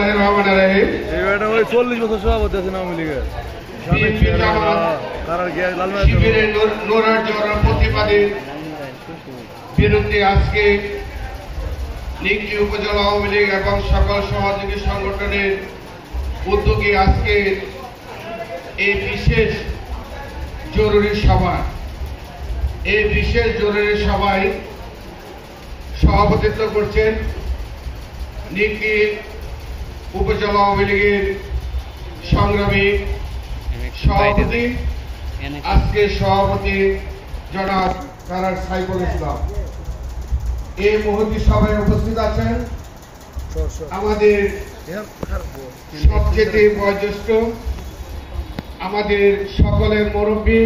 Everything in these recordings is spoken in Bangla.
বিসমিল্লাহির রহমানির রহিম। এই বেটা ওই 40 বছর সভাপতি আছে আওয়ামী লীগের। শিবিরের নৈরাজ্যের প্রতিবাদে বিরুদ্ধে আজকে নিকলি উপজেলা আওয়ামী লীগ এবং সকল সহযোগী সংগঠনের উদ্যোগে আজকে এই বিশেষ জরুরি সভা সভায় সভাপতিত্ব করছেন নিকলি উপজেলা আওয়ামী লীগের সংগ্রামী সভাপতি, আজকে সভাপতি জনাব কারার সাইফুল ইসলাম। এই মুহূর্তে সভায় উপস্থিত আছেন আমাদের সবচেয়ে বয়োজ্যেষ্ঠ, আমাদের সকলের মুরব্বী,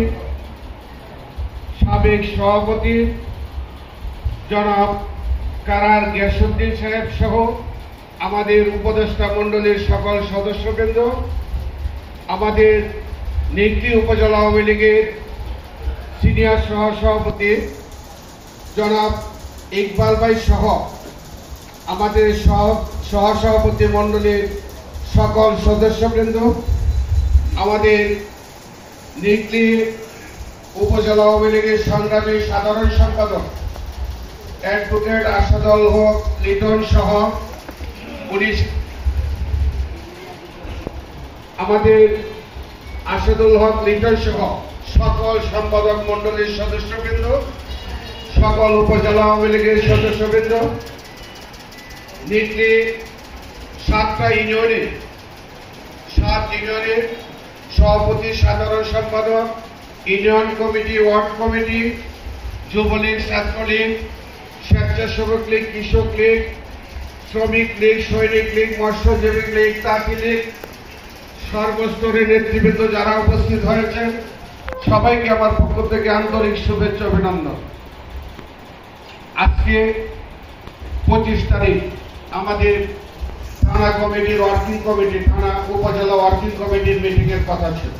সাবেক সভাপতি জনাব কারার গিয়াসউদ্দিন সাহেব সহ আমাদের উপদেষ্টা মণ্ডলীর সকল সদস্যবৃন্দ, আমাদের নিকলি উপজেলা আওয়ামী লীগের সিনিয়র সহসভাপতি জনাব ইকবাল ভাই সহ আমাদের সহসভাপতি মণ্ডলীর সকল সদস্যবৃন্দ, আমাদের নিকলি উপজেলা আওয়ামী লীগের সংগ্রামী সাধারণ সম্পাদক অ্যাডভোকেট আসাদুল হক লিটন সহ আমাদের আসাদুল হক লিটন সহ সকল সম্পাদক মণ্ডলীর সদস্যবৃন্দ, সকল উপজেলা আওয়ামী লীগের সদস্যবৃন্দ, নিকলি 7 ইউনিয়নের সভাপতি, সাধারণ সম্পাদক, union committee, word committee, Jubo League, Chhatra League, স্বেচ্ছাসেবক লীগ, কৃষক লীগ, শ্রমিক লীগ, সৈনিক লীগ, মৎস্যজীবী লীগ, তাঁতি লীগ, সর্বস্তরের নেতৃবৃন্দ যারা উপস্থিত হয়েছেন সবাইকে আমার পক্ষ থেকে আন্তরিক শুভেচ্ছা অভিনন্দন। আজকে 25 তারিখ আমাদের থানা কমিটির ওয়ার্কিং কমিটি, থানা উপজেলা ওয়ার্কিং কমিটির মিটিং এর কথা ছিল।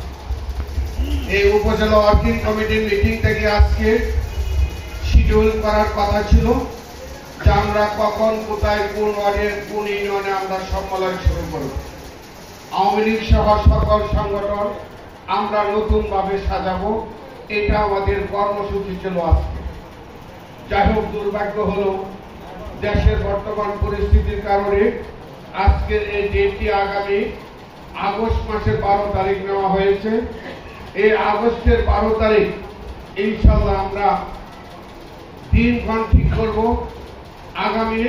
এই উপজেলা ওয়ার্কিং কমিটির মিটিং থেকে আজকে শিডিউল করার কথা ছিল যে আমরা কখন, কোথায়, কোন ওয়ার্ডের, কোন ইউনিয়নে আমরা সম্মেলন শুরু করব। আওয়ামী লীগ সহ সকল সংগঠন আমরা নতুন ভাবে সাজাবো, এটা আমাদের কর্মসূচি ছিল আজকে। যাই হোক, দুর্ভাগ্য হলো দেশের বর্তমান পরিস্থিতির কারণে আজকের এই ডেটটি আগামী আগস্ট মাসের 12 তারিখ নেওয়া হয়েছে। এই আগস্টের 12 তারিখ ইনশাআল্লাহ আমরা দিনক্ষণ ঠিক করব। আগামী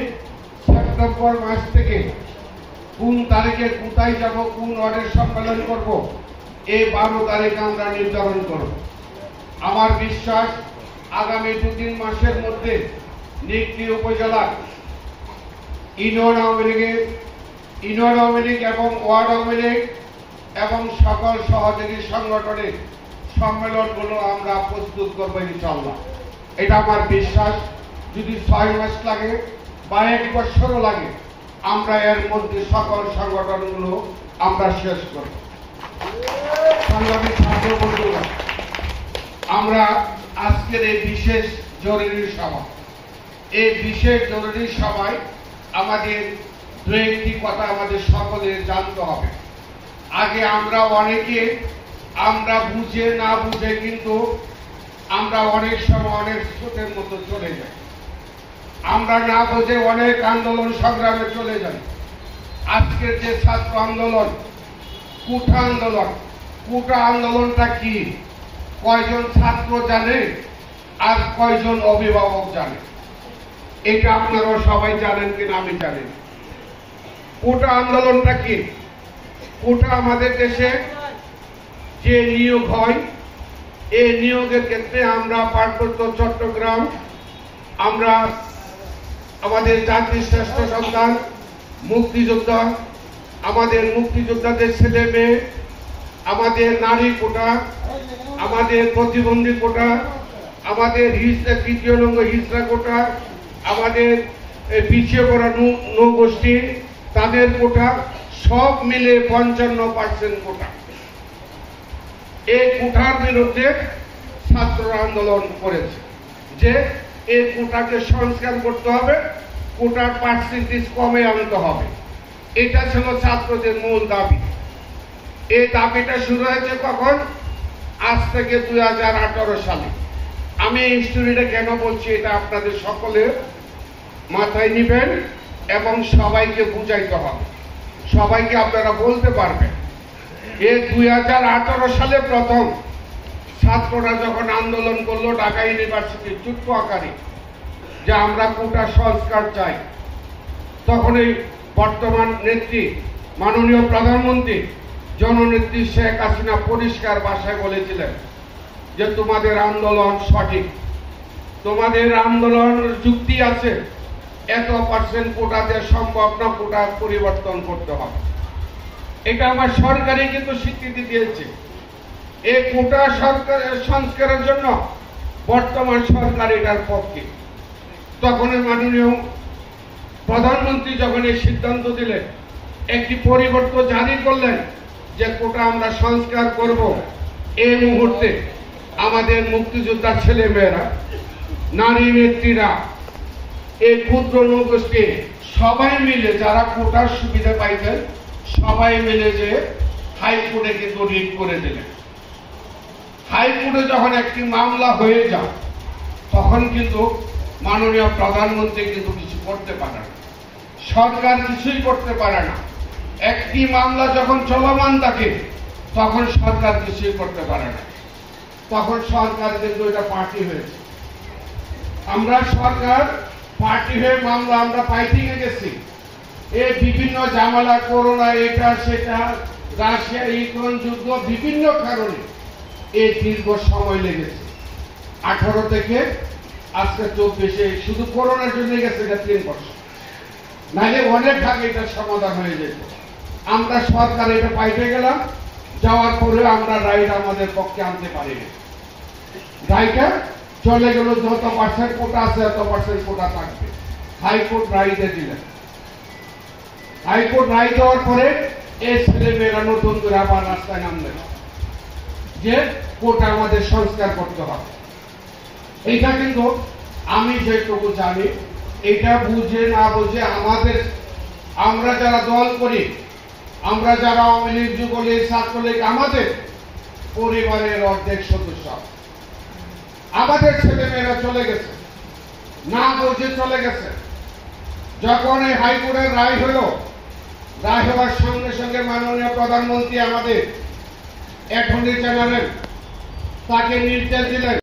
সেপ্টেম্বর মাস থেকে কোন তারিখে কোথায় যাব, কোন ওয়ার্ডের সম্মেলন করব, এই 12 তারিখ আমরা নির্ধারণ করব। আমার বিশ্বাস আগামী 2-3 মাসের মধ্যে নিকলি উপজেলা ইউনিয়ন আওয়ামী লীগ এবং ওয়ার্ড আওয়ামী লীগ এবং সকল সহযোগী সংগঠনের সম্মেলনগুলো আমরা প্রস্তুত করবো ইনশাআল্লাহ। এটা আমার বিশ্বাস। যদি 6 মাস লাগে বা 1 বছরও লাগে, আমরা এর মধ্যে সকল সংগঠনগুলো আমরা শেষ করব। সংগ্রামী ছাত্র বন্ধুরা, আমরা আজকের এই বিশেষ জরুরি সভা, এই বিশেষ জরুরি সভায় আমাদের 2-1টি কথা আমাদের সকলের জানতে হবে। আগে আমরা অনেকে আমরা বুঝে না বুঝে কিন্তু আমরা অনেক সময় অনেক স্রোতের মতো চলে যাই, আমরা না বুঝে অনেক আন্দোলন সংগ্রামে চলে যাই। আজকের যে ছাত্র আন্দোলন, কোটা আন্দোলনটা কি, কয়জন ছাত্র জানে আর কয়জন অভিভাবক জানে? এটা আপনারা সবাই জানেন কিনা আমি জানি। কোটা আন্দোলনটা কি? কোটা আমাদের দেশে যে নিয়োগ হয়, এই নিয়োগের ক্ষেত্রে আমরা পার্বত্য চট্টগ্রাম, আমরা আমাদের জাতির শ্রেষ্ঠ সন্তান মুক্তিযোদ্ধা, আমাদের মুক্তিযোদ্ধাদের ছেলে মেয়ে, আমাদের নারী কোটা, আমাদের প্রতিবন্ধী কোটা, আমাদের হিজড়া 3য় লিঙ্গ হিজড়া কোটা, আমাদের পিছিয়ে পড়া নৌগোষ্ঠী তাদের কোটা, সব মিলে 55% কোটা। এই কোটার বিরুদ্ধে ছাত্ররা আন্দোলন করেছে যে এই কোটাকে সংস্কার করতে হবে, কোটার পার্সেন্টেজ কমে আনতে হবে। এটা ছিল ছাত্রদের মূল দাবি। এই দাবিটা শুরু হয়েছে কখন? আজ থেকে 2018 সালে। আমি এই স্টোরিটা কেন বলছি এটা আপনাদের সকলে মাথায় নিবেন এবং সবাইকে বুঝাইতে হবে, সবাইকে আপনারা বলতে পারবেন। এই 2018 সালে প্রথম ছাত্ররা যখন আন্দোলন করলো ঢাকা ইউনিভার্সিটির ছোট্ট আকারে যে আমরা কোটা সংস্কার চাই, তখন এই বর্তমান নেত্রী মাননীয় প্রধানমন্ত্রী জননেত্রী শেখ হাসিনা পরিষ্কার ভাষায় বলেছিলেন যে তোমাদের আন্দোলন সঠিক, তোমাদের আন্দোলনের যুক্তি আছে, এত পার্সেন্ট কোটাতে সম্ভব না, কোটা পরিবর্তন করতে হবে। এটা আমার সরকারই কিন্তু স্বীকৃতি দিয়েছে। এই কোটা সংস্কারের জন্য বর্তমান সরকার এটার পক্ষে। তখন মাননীয় প্রধানমন্ত্রী যখন এই সিদ্ধান্ত দিলেন, একটি পরিবর্তন জারি করলেন যে কোটা আমরা সংস্কার করব, এই মুহূর্তে আমাদের মুক্তিযোদ্ধার ছেলে মেয়েরা, নারী নেত্রীরা, এই ক্ষুদ্র নৌগোষ্ঠী সবাই মিলে যারা কোটার সুবিধা পাইতেন সবাই মিলে যে হাইকোর্টে কিন্তু রিট করে দিলেন। হাইকোর্টে যখন একটি মামলা হয়ে যায় তখন কিন্তু মাননীয় প্রধানমন্ত্রী কিন্তু কিছু করতে পারে না, সরকার কিছুই করতে পারে না। একটি মামলা যখন চলমান থাকে তখন সরকার কিছুই করতে পারে না। তখন সরকার কিন্তু এটা পার্টি হয়েছে। আমরা সরকার পার্টি হয়ে মামলা আমরা ফাইটিংয়ে গেছি। এই বিভিন্ন ঝামেলা, করোনা, এটা সেটা, রাশিয়া ইউক্রেন যুদ্ধ, বিভিন্ন কারণে এই দীর্ঘ সময় লেগেছে। 18 থেকে আজকে 24-এ শুধু করোনার জন্য গেছে 3 বছর, নাহলে অনেক আগে এটার সমাধান হয়ে যেত। আমরা সরকার এটা পাইতে গেলাম, যাওয়ার পরে আমরা রাইট আমাদের পক্ষে আনতে পারিনি। রাইটা চলে গেল, যত পার্সেন্ট কোটা আছে এত পার্সেন্ট কোটা থাকবে। হাইকোর্ট রাইটে দিলেন। হাইকোর্ট রায় দেওয়ার পরে এই ছেলে মেয়েরা নতুন করে আবার রাস্তায় নামলেন যে কোটা আমাদের সংস্কার করতে হবে। এটা কিন্তু আমি যেটুকু জানি, এটা বুঝে না বুঝে আমাদের, আমরা যারা দল করি, আমরা যারা আওয়ামী লীগ, যুবলীগ, ছাত্রলীগ, আমাদের পরিবারের অর্ধেক সদস্য, আমাদের ছেলে মেয়েরা চলে গেছে, না বুঝে চলে গেছে। যখন এই হাইকোর্টের রায় হলো, রায় হওয়ার সঙ্গে সঙ্গে মাননীয় প্রধানমন্ত্রী আমাদের অ্যাটর্নি জেনারেল তাকে নির্দেশ দিলেন